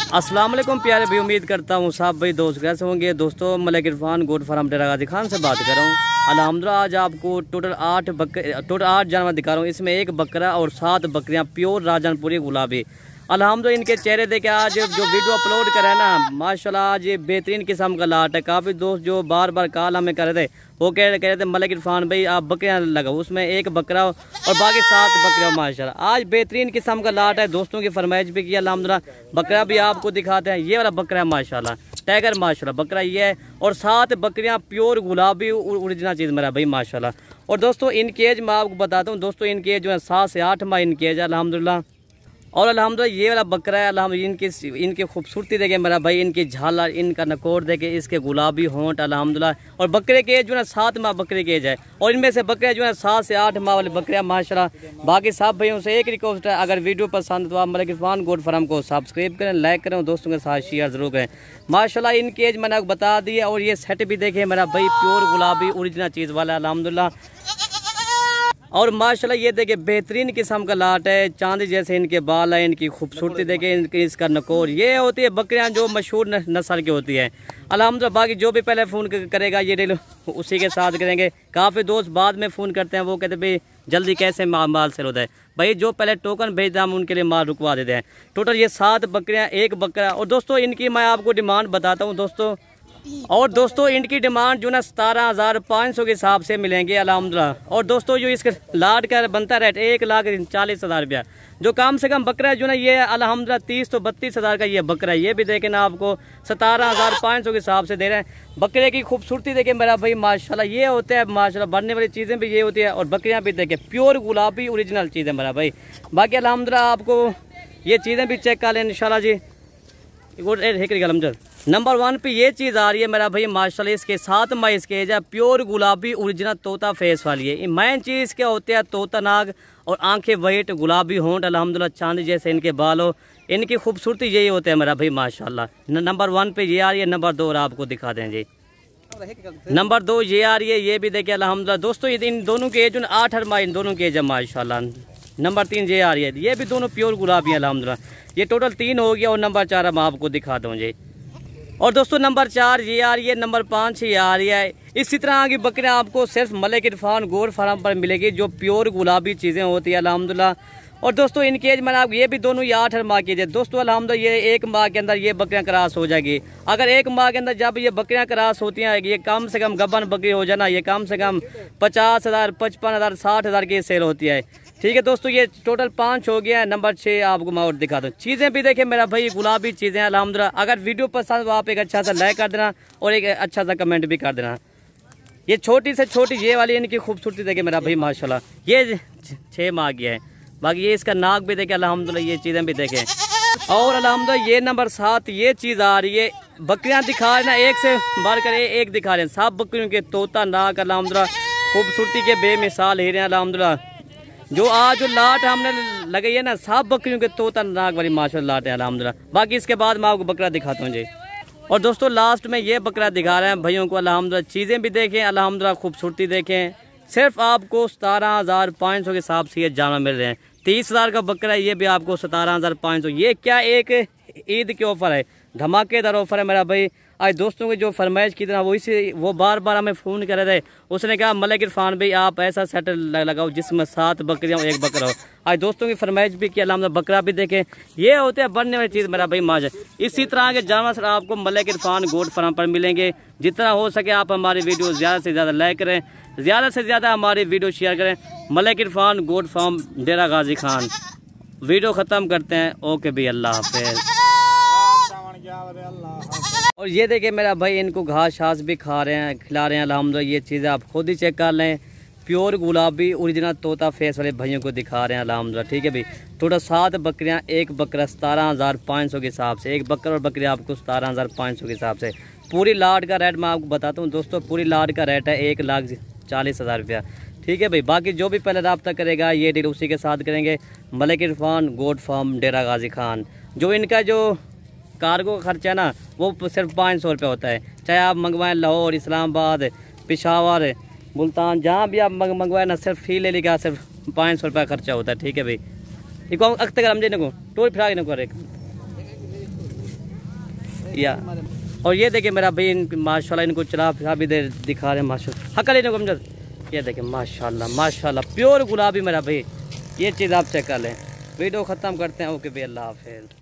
अस्सलाम वालेकुम प्यारे भाई, उम्मीद करता हूँ सब भाई दोस्त कैसे होंगे। दोस्तों मलिक इरफान गोट फार्म डेरा गाजी खान से बात कर रहा हूँ। अल्हम्दुलिल्लाह आज आपको टोटल 8 जानवर दिखा रहा हूँ। इसमें 1 बकरा और 7 बकरियाँ प्योर राजनपुरी गुलाबी। अल्हम्दुलिल्लाह इनके चेहरे देखे आज जो वीडियो अपलोड करा है ना, माशाल्लाह आज ये बेहतरीन किस्म का लाट है। काफ़ी दोस्त जो बार बार कॉल हमें कर रहे थे, वो कह रहे थे मलिक इरफान भाई आप बकरियाँ लगाओ, उसमें 1 बकरा और बाकी 7 बकरियाँ। माशाल्लाह आज बेहतरीन किस्म का लाट है। दोस्तों की फरमाइश भी की अल्हम्दुलिल्लाह। बकरा भी आपको दिखाते हैं, ये वाला बकरा है माशाल्लाह टाइगर माशाल्लाह बकरा ये है। और 7 बकरियाँ प्योर गुलाबी ओरिजिनल चीज़ मेरा भाई माशाल्लाह। और दोस्तों इनकी एज मैं आपको बताता हूँ। दोस्तों इनकी एज जो है 7 से 8 माह इनकी एज है अल्हम्दुलिल्लाह। और अल्हम्दुलिल्लाह ये वाला बकरा है अल्हम्दुलिल्लाह। इनकी खूबसूरती देखे मेरा भाई, इनकी झालर, इनका नकोर देखे, इसके गुलाबी होंठ अल्हम्दुलिल्लाह। और बकरे के एज जो है 7 माह बकरे के एज है। और इनमें से बकरे जो है 7 से 8 माह वाले बकरियाँ माशाल्लाह। बाकी सब भाइयों से एक रिक्वेस्ट है, अगर वीडियो पसंद तो आप मलिक इरफान गोट फार्म को सब्सक्राइब करें, लाइक करें और दोस्तों के साथ शेयर जरूर करें। माशाल्लाह इनकी एज मैंने आपको बता दी है। और ये सेट भी देखे मेरा भाई प्योर गुलाबी ओरिजिनल चीज़ वाला अल्हम्दुलिल्लाह। और माशाल्लाह ये देखे बेहतरीन किस्म का लाट है, चांदी जैसे इनके बाल है, इनकी खूबसूरती देखे, इनकी इसका नकोर। ये होती है बकरियां जो मशहूर नस्ल की होती है अल्हम्दुलिल्लाह। बाकी जो भी पहले फ़ोन करेगा ये डील उसी के साथ करेंगे। काफ़ी दोस्त बाद में फ़ोन करते हैं, वो कहते भाई जल्दी कैसे माल सेल होता है। भाई जो पहले टोकन भेजते हैं हम उनके लिए माल रुकवा देते हैं। टोटल ये 7 बकरियाँ 1 बकरा। और दोस्तों इनकी मैं आपको डिमांड बताता हूँ दोस्तों। और दोस्तों इनकी डिमांड जो ना 17,500 के हिसाब से मिलेंगे अल्हम्दुलिल्लाह। और दोस्तों जो इसके लाट का बनता रेट 1,40,000 रुपया। जो कम से कम बकरा है जो ना ये अल्हम्दुलिल्लाह 30 तो 32,000 का ये बकरा है। ये भी देखें ना आपको 17,500 के हिसाब से दे रहे हैं। बकरे की खूबसूरती देखें मेरा भाई माशाल्लाह। ये होते हैं माशाल्लाह बनने वाली चीज़ें भी ये होती है। और बकरियाँ भी देखें प्योर गुलाबी ओरिजिनल चीज़ है मेरा भाई। बाकी अल्हम्दुलिल्लाह आपको ये चीज़ें भी चेक कर लें इंशाल्लाह जी। नंबर 1 पे ये चीज़ आ रही है मेरा भाई माशाल्लाह। इसके 7 माह इसके एज है, प्योर गुलाबी ओरिजिनल तोता फेस वाली है। मेन चीज़ क्या होती है, तोता नाग और आंखें वाइट गुलाबी होंठ अल्हम्दुलिल्लाह, चांदी जैसे इनके बाल हो। इनकी खूबसूरती यही होती है मेरा भाई माशाल्लाह। नंबर 1 पे ये आ रही है। नंबर 2 आपको दिखा दें जी। नंबर 2 ये आ रही है, ये भी देखिए अल्हम्दुलिल्लाह। दोस्तों इन दोनों के एज 8 माह इन दोनों के एज है माशाल्लाह। नंबर 3 ये आ रही है, ये भी दोनों प्योर गुलाबी है अल्हम्दुलिल्लाह। ये टोटल 3 हो गया। और नंबर 4 मैं आपको दिखा दूँ जी। और दोस्तों नंबर 4 ये आ रही है, नंबर 5 ये आ रही है। इसी तरह की बकरियाँ आपको सिर्फ मलिक इरफान गोट फार्म पर मिलेगी जो प्योर गुलाबी चीज़ें होती है अल्हम्दुलिल्लाह। और दोस्तों इनकी एज मैंने आपको ये भी दोनों ये 8 माह की है दोस्तों अल्हम्दुलिल्लाह। ये 1 माह के अंदर ये बकरियाँ क्रॉस हो जाएगी। अगर 1 माह के अंदर जब ये बकरियाँ क्रॉस होती हैं, ये कम से कम गब्बन बकरी हो जाना, ये कम से कम 50,000 55,000 60,000 की सेल होती है। ठीक है दोस्तों ये टोटल 5 हो गया है। नंबर 6 आपको मैं और दिखा दूँ। चीज़ें भी देखें मेरा भाई गुलाबी चीज़ें अल्हम्दुलिल्लाह। अगर वीडियो पसंद तो आप एक अच्छा सा लाइक कर देना और एक अच्छा सा कमेंट भी कर देना। ये छोटी से छोटी ये वाली इनकी खूबसूरती देखे मेरा भाई माशाल्लाह। ये 6 माह की है। बाकी ये इसका नाक भी देखे अल्हम्दुलिल्लाह, ये चीज़ें भी देखें। और अल्हम्दुलिल्लाह ये नंबर 7 ये चीज़ आ रही है। बकरियाँ दिखा रहे ना, एक से बढ़कर एक दिखा रहे हैं। 7 बकरियों के तोता नाक अल्हम्दुलिल्लाह, खूबसूरती के बेमिसाल हीरे अल्हम्दुलिल्लाह। जो आज जो लाट हमने लगाई है ना, 7 बकरियों के तोता नाक वाली माशाल्लाह लाट है अल्हम्दुलिल्लाह। बाकी इसके बाद मैं आपको बकरा दिखाता हूँ जी। और दोस्तों लास्ट में ये बकरा दिखा रहे हैं भैयों को अल्हम्दुलिल्लाह। चीज़ें भी देखें अल्हम्दुलिल्लाह, खूबसूरती देखें। सिर्फ आपको 17,500 के हिसाब से ये जानवर मिल रहे हैं। 30,000 का बकरा है, ये भी आपको 17,500। ये क्या एक ईद के ऑफर है, धमाकेदार ऑफर है मेरा भाई। आज दोस्तों की जो फरमाइश की तरह वो बार बार हमें फ़ोन कर रहे थे। उसने कहा मलिक इरफान भाई आप ऐसा सेट लगाओ जिसमें 7 बकरियाँ 1 बकरा हो। आज दोस्तों की फरमाइश भी की अल्हम्दुलिल्लाह। बकरा भी देखें, ये होते हैं बनने वाली चीज़ मेरा भाई माज। इसी तरह के जानवर आपको मलिक इरफान गोट फार्म पर मिलेंगे। जितना हो सके आप हमारी वीडियो ज़्यादा से ज़्यादा लाइक करें, ज़्यादा से ज़्यादा हमारी वीडियो शेयर करें। मलिक इरफान गोट फार्म डेरा गाजी खान। वीडियो ख़त्म करते हैं। ओके भाई, अल्लाह हाफ़िज़। और ये देखिए मेरा भाई इनको घास शास भी खा रहे हैं, खिला रहे हैं अल्हम्दुलिल्लाह। ये चीज़ें आप खुद ही चेक कर लें। प्योर गुलाबी ओरिजिनल तोता फेस वाले भाइयों को दिखा रहे हैं अल्हम्दुलिल्लाह। ठीक है भाई। टोटल 7 बकरियाँ 1 बकरा 17,500 के हिसाब से। 1 बकरा और बकरी आपको 17,500 के हिसाब से। पूरी लाट का रेट मैं आपको बताता हूँ दोस्तों। पूरी लाट का रेट है 1,40,000 रुपया। ठीक है भाई। बाकी जो भी पहले रब्ता करेगा ये डील उसी के साथ करेंगे। मलिक इरफान गोट फार्म डेरा गाजी खान। जो इनका जो कार्गो का खर्चा है ना, वो सिर्फ 500 रुपये होता है। चाहे आप मंगवाएं लाहौर, इस्लामाबाद, पेशावर, मुल्तान, जहाँ भी आप मंगवाएं ना, सिर्फ फी ले लेगा सिर्फ 500 रुपये का खर्चा होता है। ठीक है भाई। इको अख्त कर हम को टोल फिरा को या और ये देखिए मेरा भाई माशाल्लाह इनको चला फिर भी देर दिखा रहे हैं माशाल्लाह। हाँ कल कमजोर ये देखिए माशाल्लाह माशाल्लाह प्योर गुलाबी मेरा भाई। ये चीज़ आप चेक कर लें। वीडियो ख़त्म करते हैं। ओके भाई, अल्लाह हाफिज़।